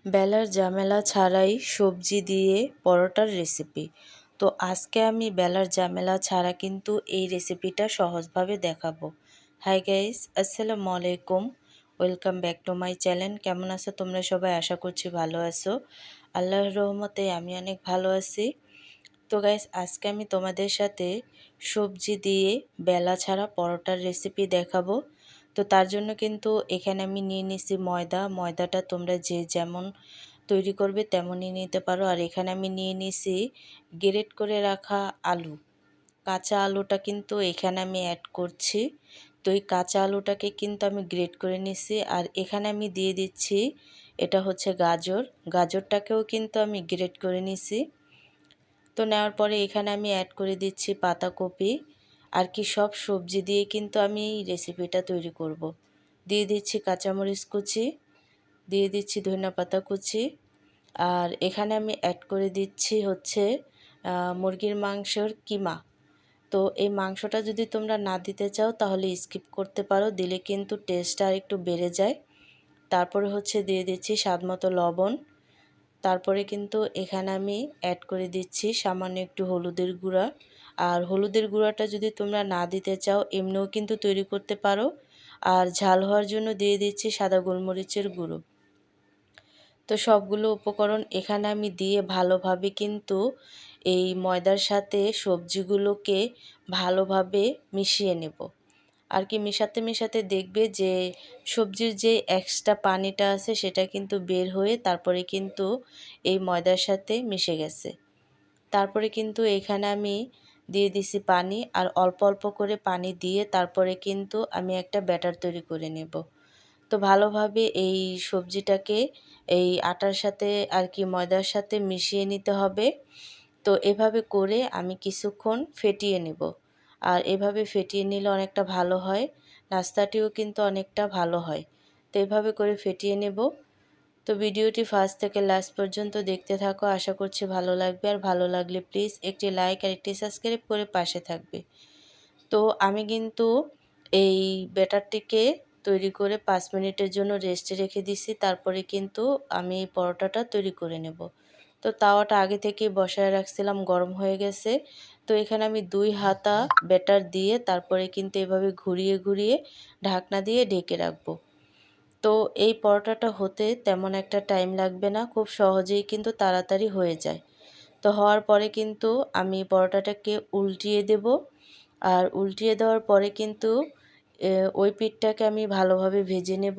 বেলার ঝামেলা ছাড়াই সবজি দিয়ে পরোটার রেসিপি। তো আজকে আমি বেলার ঝামেলা ছাড়া কিন্তু এই রেসিপিটা সহজভাবে দেখাবো। হাই গাইস, আসসালামু আলাইকুম, welcome back to my channel. কেমন আছো তোমরা সবাই? আশা করছি ভালো আছো। আল্লাহর রহমতে আমি অনেক ভালো আছি। তো গাইস, আজকে আমি তোমাদের সাথে সবজি দিয়ে বেলা ছাড়া পরোটার রেসিপি দেখাবো। তো তার জন্য কিন্তু এখানে আমি নিয়ে নিছি ময়দাটা তোমরা যে যেমন তৈরি করবে তেমনই নিতে পারো। আর এখানে আমি নিয়ে নিছি গ্রেট করে রাখা আলু, কাঁচা আলুটা কিন্তু এখানে আমি অ্যাড করছি। তো এই কাঁচা আলুটাকে কিন্তু আমি গ্রেট করে নিছি। আর এখানে আমি দিয়ে দিচ্ছি, এটা হচ্ছে গাজরটাকেও কিন্তু আমি গ্রেট করে নিছি। তো নেওয়ার পরে এখানে আমি অ্যাড করে দিচ্ছি পাতাকপি। আর কি সব সবজি দিয়ে কিন্তু আমি এই রেসিপিটা তৈরি করব। দিয়ে দিচ্ছি কাঁচামরিচ কুচি, দিয়ে দিচ্ছি ধনেপাতা কুচি। আর এখানে আমি অ্যাড করে দিচ্ছি হচ্ছে মুরগির মাংসের কিমা। তো এই মাংসটা যদি তোমরা না দিতে চাও তাহলে স্কিপ করতে পারো, দিলে কিন্তু টেস্টটা আর একটু বেড়ে যায়। তারপরে হচ্ছে দিয়ে দিচ্ছি স্বাদমতো লবণ। তারপরে কিন্তু এখানে আমি অ্যাড করে দিচ্ছি সামান্য একটু হলুদের গুঁড়া। আর হলুদের গুঁড়াটা যদি তোমরা না দিতে চাও এমনিও কিন্তু তৈরি করতে পারো। আর ঝাল হওয়ার জন্য দিয়ে দিচ্ছি সাদা গোলমরিচের গুঁড়ো। তো সবগুলো উপকরণ এখানে আমি দিয়ে ভালোভাবে কিন্তু এই ময়দার সাথে সবজিগুলোকে ভালোভাবে মিশিয়ে নেব। আর কি মেশাতে মেশাতে দেখবে যে সবজির যে এক্সট্রা পানিটা আছে সেটা কিন্তু বের হয়ে তারপরে কিন্তু এই ময়দার সাথে মিশে গেছে। তারপরে কিন্তু এখানে আমি দিয়ে দিছি পানি, আর অল্প অল্প করে পানি দিয়ে তারপরে কিন্তু আমি একটা ব্যাটার তৈরি করে নেব। তো ভালোভাবে এই সবজিটাকে এই আটার সাথে আর কি ময়দার সাথে মিশিয়ে নিতে হবে। তো এভাবে করে আমি কিছুক্ষণ ফেটিয়ে নেব। আর এভাবে ফেটিয়ে নিলে অনেকটা ভালো হয়, নাস্তাটিও কিন্তু অনেকটা ভালো হয়। তো এভাবে করে ফেটিয়ে নেব। তো ভিডিওটি ফার্স্ট থেকে লাস্ট পর্যন্ত দেখতে থাকো, আশা করছি ভালো লাগবে। আর ভালো লাগলে প্লিজ একটি লাইক আর একটি সাবস্ক্রাইব করে পাশে থাকবে। তো আমি কিন্তু এই ব্যাটারটিকে তৈরি করে 5 মিনিটের জন্য রেস্টে রেখে দিছি। তারপরে কিন্তু আমি এই পরোটাটা তৈরি করে নেব। তো তাওয়াটা আগে থেকেই বসায় রাখছিলাম, গরম হয়ে গেছে। তো এখানে আমি 2 হাতা ব্যাটার দিয়ে তারপরে কিন্তু এভাবে ঘুরিয়ে ঘুরিয়ে ঢাকনা দিয়ে ঢেকে রাখবো। তো এই পরোটাটা হতে তেমন একটা টাইম লাগবে না, খুব সহজেই কিন্তু তাড়াতাড়ি হয়ে যায়। তো হওয়ার পরে কিন্তু আমি পরোটাটাকে উল্টিয়ে দেব। আর উল্টিয়ে দেওয়ার পরে কিন্তু ওই পিঠটাকে আমি ভালোভাবে ভেজে নেব।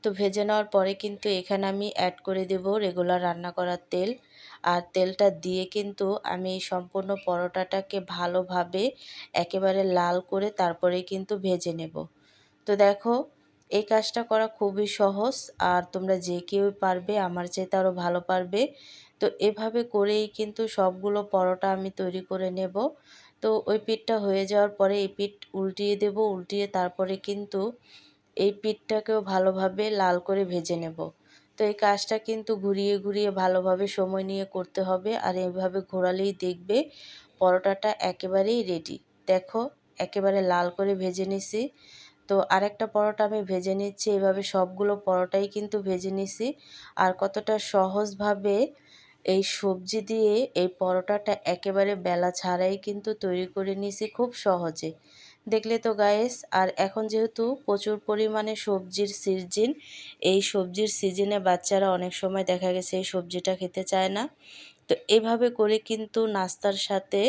তো ভেজে নেওয়ার পরে কিন্তু এখানে আমি অ্যাড করে দেব রেগুলার রান্না করার তেল। আর তেলটা দিয়ে কিন্তু আমি এই সম্পূর্ণ পরোটাটাকে ভালোভাবে একেবারে লাল করে তারপরে কিন্তু ভেজে নেব। তো দেখো, এই কাজটা করা খুবই সহজ, আর তোমরা যে কেউই পারবে, আমার চাইতে আরও ভালো পারবে। তো এভাবে করেই কিন্তু সবগুলো পরোটা আমি তৈরি করে নেব। তো ওই পিঠটা হয়ে যাওয়ার পরে এই পিঠ উল্টিয়ে দেব, উল্টিয়ে তারপরে কিন্তু এই পিঠটাকেও ভালোভাবে লাল করে ভেজে নেব। তো এই কাজটা কিন্তু ঘুরিয়ে ঘুরিয়ে ভালোভাবে সময় নিয়ে করতে হবে। আর এইভাবে ঘোরালেই দেখবে পরোটাটা একেবারেই রেডি। দেখো, একেবারে লাল করে ভেজে নিছি। তো আরেকটা পরোটা আমি ভেজে নিচ্ছি, এভাবে সবগুলো পরোটাই কিন্তু ভেজে নিছি। আর কতটা সহজভাবে এই সবজি দিয়ে এই পরোটাটা একেবারে বেলা ছাড়াই কিন্তু তৈরি করে নিছি খুব সহজে। দেখলে তো গাইস। আর এখন যেহেতু প্রচুর পরিমাণে সবজির সিজন, এই সবজির সিজনে বাচ্চারা অনেক সময় দেখা গেছে এই সবজিটা খেতে চায় না। তো এভাবে করে কিন্তু নাস্তার সাথে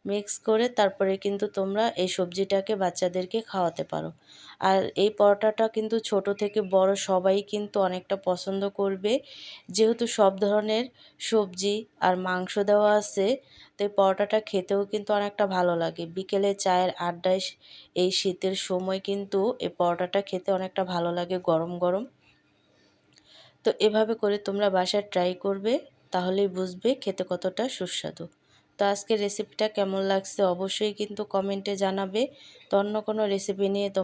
মিক্স করে তারপরে কিন্তু তোমরা এই সবজিটাকে বাচ্চাদেরকে খাওয়াতে পারো। আর এই পরোটাটা কিন্তু ছোট থেকে বড় সবাই কিন্তু অনেকটা পছন্দ করবে, যেহেতু সব ধরনের সবজি আর মাংস দেওয়া আছে। তো এই পরোটাটা খেতেও কিন্তু অনেকটা ভালো লাগে। বিকেলে চায়ের আড্ডায় এই শীতের সময় কিন্তু এই পরোটাটা খেতে অনেকটা ভালো লাগে গরম গরম। তো এভাবে করে তোমরা বাসায় ট্রাই করবে, তাহলেই বুঝবে খেতে কতটা সুস্বাদু। তো আজকের রেসিপিটা কেমন লাগছে অবশ্যই কিন্তু কমেন্টে জানাবে। তো অন্য কোনো রেসিপি নিয়ে